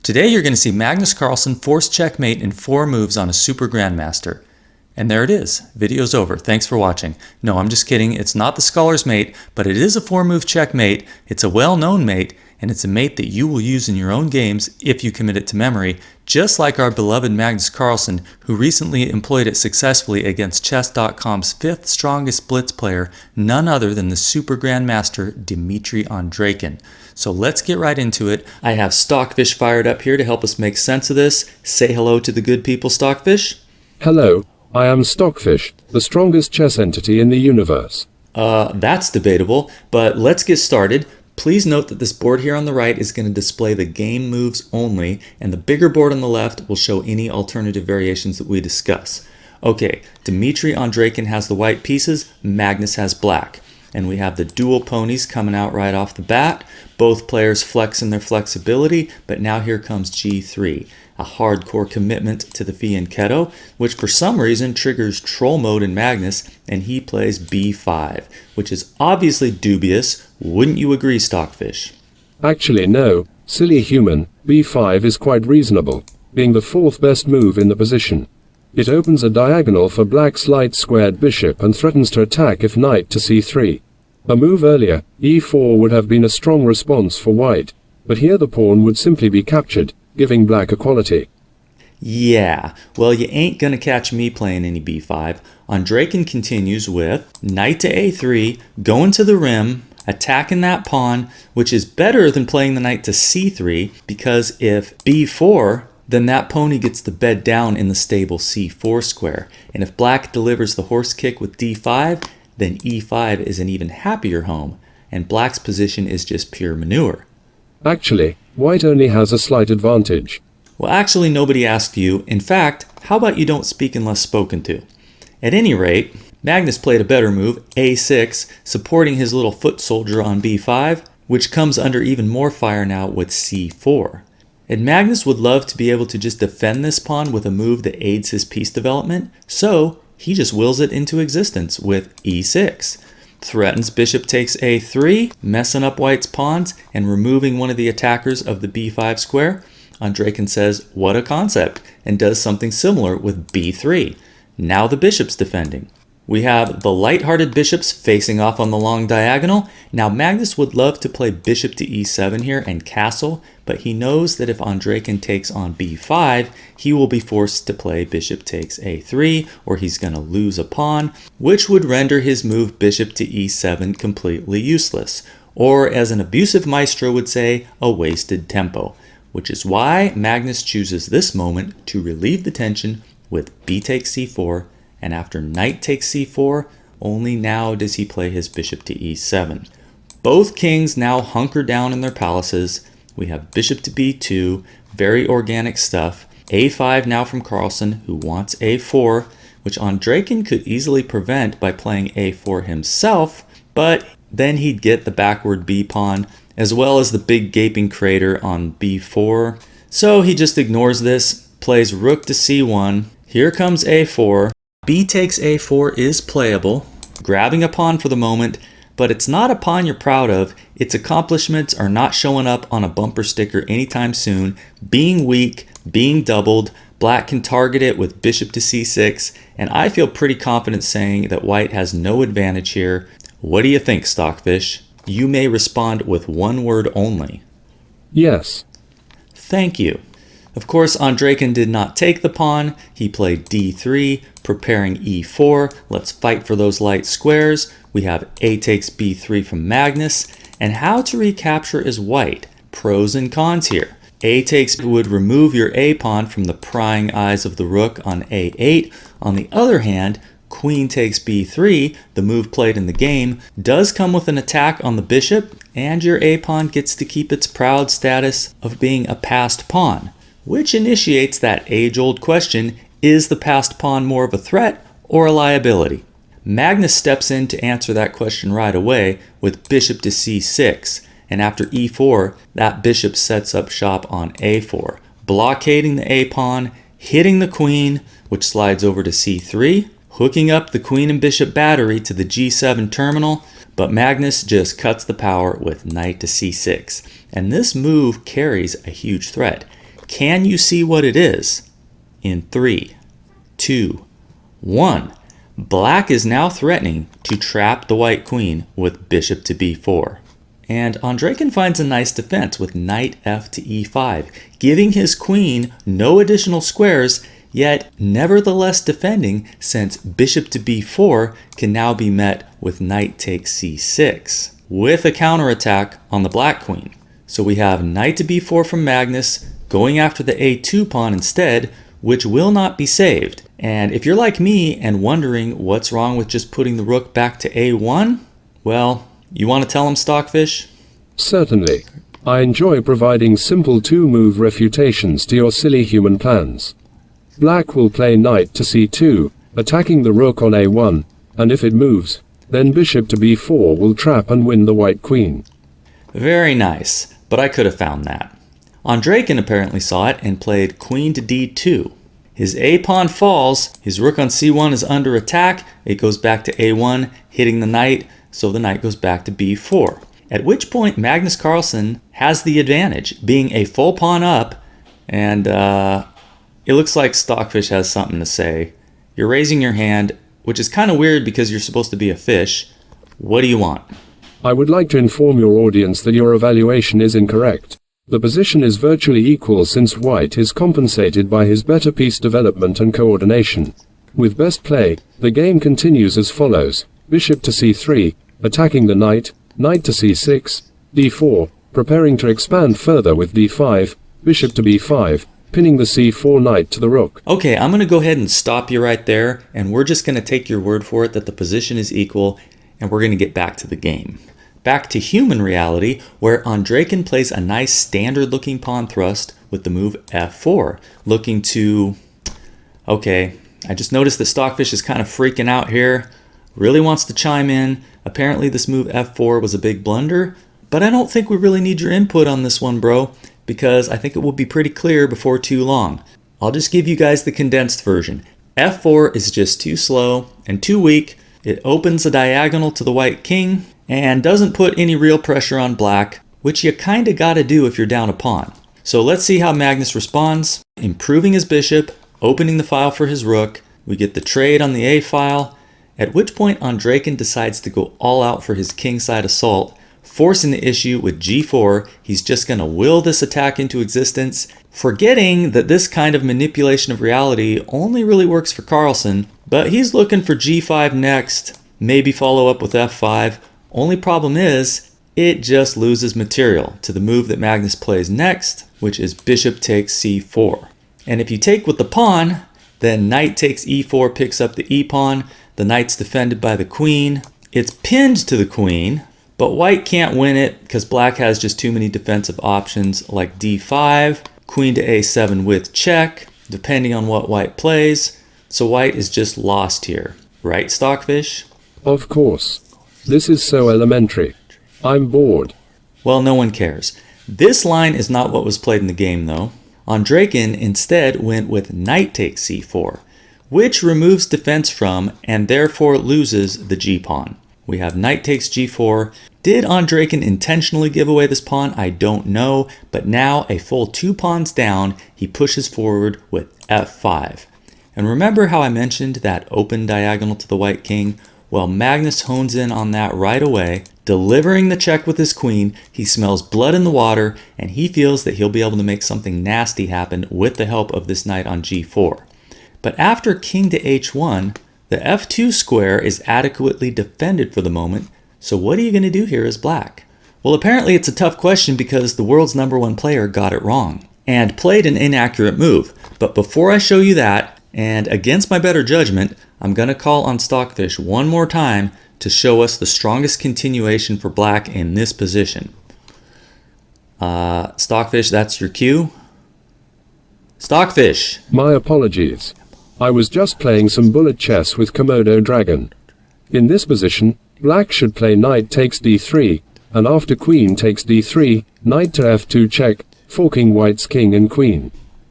Today you're going to see Magnus Carlsen force checkmate in 4 moves on a super Grandmaster. And there it is. Video's over. Thanks for watching. No, I'm just kidding. It's not the Scholar's mate, but it is a 4-move checkmate. It's a well-known mate, and it's a mate that you will use in your own games if you commit it to memory, just like our beloved Magnus Carlsen, who recently employed it successfully against Chess.com's 5th strongest Blitz player, none other than the super Grandmaster Dmitry Andreikin. So let's get right into it. I have Stockfish fired up here to help us make sense of this. Say hello to the good people, Stockfish. Hello, I am Stockfish, the strongest chess entity in the universe. That's debatable, but let's get started. Please note that this board here on the right is going to display the game moves only, and the bigger board on the left will show any alternative variations that we discuss. Okay, Dmitry Andreikin has the white pieces, Magnus has black. And we have the dual ponies coming out right off the bat. Both players flexing their flexibility, but now here comes G3, a hardcore commitment to the fianchetto, which for some reason triggers troll mode in Magnus, and he plays B5, which is obviously dubious. Wouldn't you agree, Stockfish? Actually no, silly human, B5 is quite reasonable, being the 4th best move in the position. It opens a diagonal for black's light-squared bishop and threatens to attack if knight to c3. A move earlier, e4 would have been a strong response for white, but here the pawn would simply be captured, giving black equality. Yeah, well you ain't gonna catch me playing any b5. Andreikin continues with knight to a3, going to the rim, attacking that pawn, which is better than playing the knight to c3, because if b4, then that pony gets the bed down in the stable c4 square. And if black delivers the horse kick with d5, then e5 is an even happier home, and black's position is just pure manure. Actually, white only has a slight advantage. Well, actually nobody asked you. In fact, how about you don't speak unless spoken to? At any rate, Magnus played a better move, a6, supporting his little foot soldier on b5, which comes under even more fire now with c4. And Magnus would love to be able to just defend this pawn with a move that aids his piece development, so he just wills it into existence with e6. Threatens bishop takes a3, messing up white's pawns and removing one of the attackers of the b5 square. Andreikin says, what a concept, and does something similar with b3. Now the bishop's defending. We have the light-hearted bishops facing off on the long diagonal. Now Magnus would love to play bishop to e7 here and castle, but he knows that if Andreikin takes on b5, he will be forced to play bishop takes a3, or he's going to lose a pawn, which would render his move bishop to e7 completely useless, or as an abusive maestro would say, a wasted tempo, which is why Magnus chooses this moment to relieve the tension with b takes c4, and after knight takes c4, only now does he play his bishop to e7. Both kings now hunker down in their palaces. We have bishop to b2, very organic stuff. a5 now from Carlsen, who wants a4, which Andreikin could easily prevent by playing a4 himself, but then he'd get the backward b pawn, as well as the big gaping crater on b4. So he just ignores this, plays rook to c1. Here comes a4. B takes a4 is playable, grabbing a pawn for the moment, but it's not a pawn you're proud of. Its accomplishments are not showing up on a bumper sticker anytime soon. Being weak, being doubled, black can target it with bishop to c6, and I feel pretty confident saying that white has no advantage here. What do you think, Stockfish? You may respond with one word only. Yes. Thank you. Of course, Andreikin did not take the pawn. He played d3, preparing e4. Let's fight for those light squares. We have a takes b3 from Magnus. And how to recapture is white. Pros and cons here. A takes would remove your a pawn from the prying eyes of the rook on a8. On the other hand, queen takes b3, the move played in the game, does come with an attack on the bishop, and your a pawn gets to keep its proud status of being a passed pawn, which initiates that age-old question, is the passed pawn more of a threat or a liability? Magnus steps in to answer that question right away with bishop to c6, and after e4, that bishop sets up shop on a4, blockading the a pawn, hitting the queen, which slides over to c3, hooking up the queen and bishop battery to the g7 terminal, but Magnus just cuts the power with knight to c6, and this move carries a huge threat. Can you see what it is? In 3, 2, 1. Black is now threatening to trap the white queen with bishop to b4. And Andreikin finds a nice defense with knight f to e5, giving his queen no additional squares, yet nevertheless defending, since bishop to b4 can now be met with knight takes c6, with a counterattack on the black queen. So we have knight to b4 from Magnus, going after the a2 pawn instead, which will not be saved. And if you're like me and wondering what's wrong with just putting the rook back to a1, well, you want to tell him, Stockfish? Certainly. I enjoy providing simple two-move refutations to your silly human plans. Black will play knight to c2, attacking the rook on a1, and if it moves, then bishop to b4 will trap and win the white queen. Very nice, but I could have found that. Andreikin apparently saw it and played queen to d2. His a-pawn falls, his rook on c1 is under attack, it goes back to a1, hitting the knight, so the knight goes back to b4. At which point Magnus Carlsen has the advantage, being a full pawn up, and it looks like Stockfish has something to say. You're raising your hand, which is kind of weird because you're supposed to be a fish. What do you want? I would like to inform your audience that your evaluation is incorrect. The position is virtually equal since white is compensated by his better piece development and coordination. With best play, the game continues as follows: bishop to c3, attacking the knight, knight to c6, d4, preparing to expand further with d5, bishop to b5, pinning the c4 knight to the rook. Okay, I'm going to go ahead and stop you right there, and we're just going to take your word for it that the position is equal, and we're going to get back to the game. Back to human reality, where Andreikin plays a nice standard-looking pawn thrust with the move f4, looking to... Okay, I just noticed that Stockfish is kind of freaking out here, really wants to chime in. Apparently this move f4 was a big blunder, but I don't think we really need your input on this one, bro, because I think it will be pretty clear before too long. I'll just give you guys the condensed version. f4 is just too slow and too weak. It opens a diagonal to the white king, and doesn't put any real pressure on black, which you kinda gotta do if you're down a pawn. So let's see how Magnus responds. Improving his bishop, opening the file for his rook, we get the trade on the a file, at which point Andreikin decides to go all out for his kingside assault, forcing the issue with g4. He's just gonna will this attack into existence, forgetting that this kind of manipulation of reality only really works for Carlsen, but he's looking for g5 next, maybe follow up with f5. Only problem is, it just loses material to the move that Magnus plays next, which is bishop takes c4. And if you take with the pawn, then knight takes e4 picks up the e-pawn, the knight's defended by the queen. It's pinned to the queen, but white can't win it because black has just too many defensive options like d5, queen to a7 with check, depending on what white plays. So white is just lost here. Right, Stockfish? Of course. This is so elementary. I'm bored. Well, no one cares. This line is not what was played in the game, though. Andreikin instead went with knight takes c4, which removes defense from and therefore loses the g-pawn. We have knight takes g4. Did Andreikin intentionally give away this pawn? I don't know, but now a full 2 pawns down, he pushes forward with f5. And remember how I mentioned that open diagonal to the white king? Well, Magnus hones in on that right away, delivering the check with his queen. He smells blood in the water, and he feels that he'll be able to make something nasty happen with the help of this knight on g4. But after king to h1, the f2 square is adequately defended for the moment, so what are you going to do here as black? Well, apparently it's a tough question because the world's #1 player got it wrong and played an inaccurate move. But before I show you that, and against my better judgment, I'm going to call on Stockfish one more time to show us the strongest continuation for black in this position. Stockfish, that's your cue. Stockfish! My apologies. I was just playing some bullet chess with Komodo Dragon. In this position, black should play knight takes d3, and after queen takes d3, knight to f2 check, forking white's king and queen.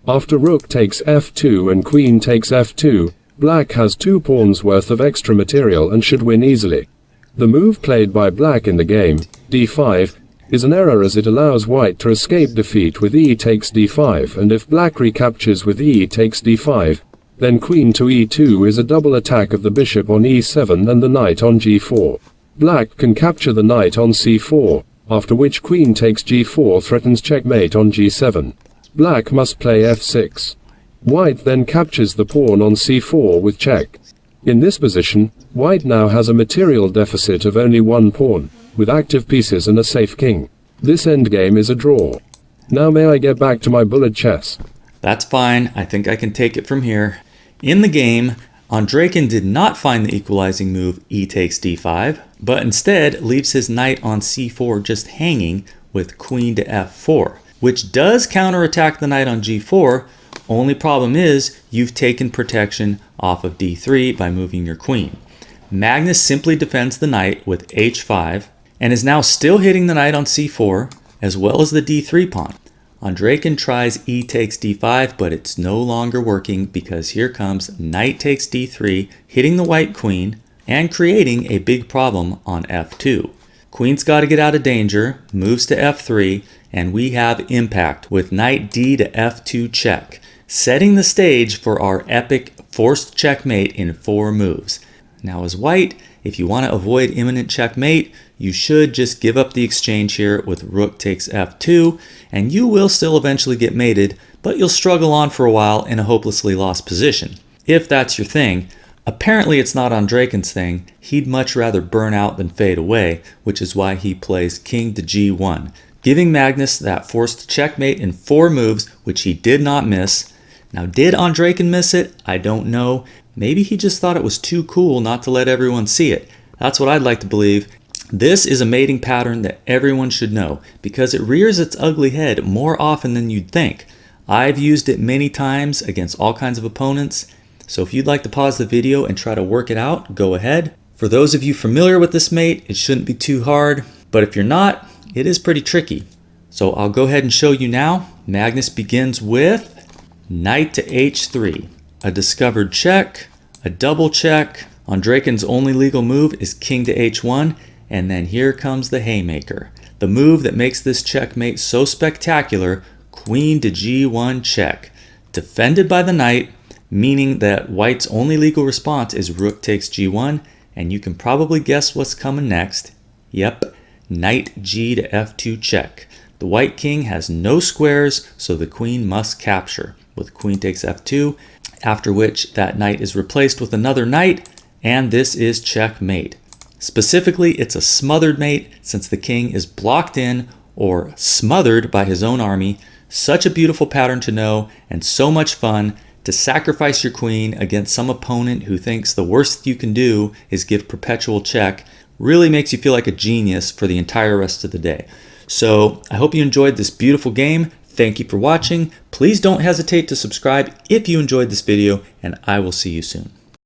After rook takes f2 and queen takes f2, black has 2 pawns worth of extra material and should win easily. The move played by black in the game, d5, is an error as it allows white to escape defeat with e takes d5, and if black recaptures with e takes d5, then queen to e2 is a double attack of the bishop on e7 and the knight on g4. Black can capture the knight on c4, after which queen takes g4 threatens checkmate on g7. Black must play f6. White then captures the pawn on c4 with check. In this position, white now has a material deficit of only one pawn, with active pieces and a safe king. This endgame is a draw. Now may I get back to my bullet chess? That's fine. I think I can take it from here. In the game, Andreikin did not find the equalizing move e takes d5, but instead leaves his knight on c4 just hanging with queen to f4, which does counterattack the knight on g4. Only problem is you've taken protection off of d3 by moving your queen. Magnus simply defends the knight with h5 and is now still hitting the knight on c4 as well as the d3 pawn. Andreikin tries e takes d5, but it's no longer working because here comes knight takes d3, hitting the white queen and creating a big problem on f2. Queen's got to get out of danger, moves to f3, and we have impact with knight d to f2 check, setting the stage for our epic forced checkmate in 4 moves. Now as white, if you want to avoid imminent checkmate, you should just give up the exchange here with rook takes f2, and you will still eventually get mated, but you'll struggle on for a while in a hopelessly lost position. If that's your thing, apparently it's not Andreikin's thing. He'd much rather burn out than fade away, which is why he plays king to g1, giving Magnus that forced checkmate in 4 moves, which he did not miss. Now, did Andreikin miss it? I don't know. Maybe he just thought it was too cool not to let everyone see it. That's what I'd like to believe. This is a mating pattern that everyone should know because it rears its ugly head more often than you'd think. I've used it many times against all kinds of opponents. So if you'd like to pause the video and try to work it out, go ahead. For those of you familiar with this mate, it shouldn't be too hard. But if you're not, it is pretty tricky. So I'll go ahead and show you now. Magnus begins with knight to h3, a discovered check, a double check. Andreikin's only legal move is king to h1, and then here comes the haymaker, the move that makes this checkmate so spectacular, queen to g1 check, defended by the knight, meaning that white's only legal response is rook takes g1, and you can probably guess what's coming next. Yep, knight g to f2 check. The white king has no squares, so the queen must capture with queen takes f2, after which that knight is replaced with another knight, and this is checkmate. Specifically, it's a smothered mate since the king is blocked in or smothered by his own army. Such a beautiful pattern to know and so much fun. To sacrifice your queen against some opponent who thinks the worst you can do is give perpetual check really makes you feel like a genius for the entire rest of the day. So I hope you enjoyed this beautiful game. Thank you for watching. Please don't hesitate to subscribe if you enjoyed this video, and I will see you soon.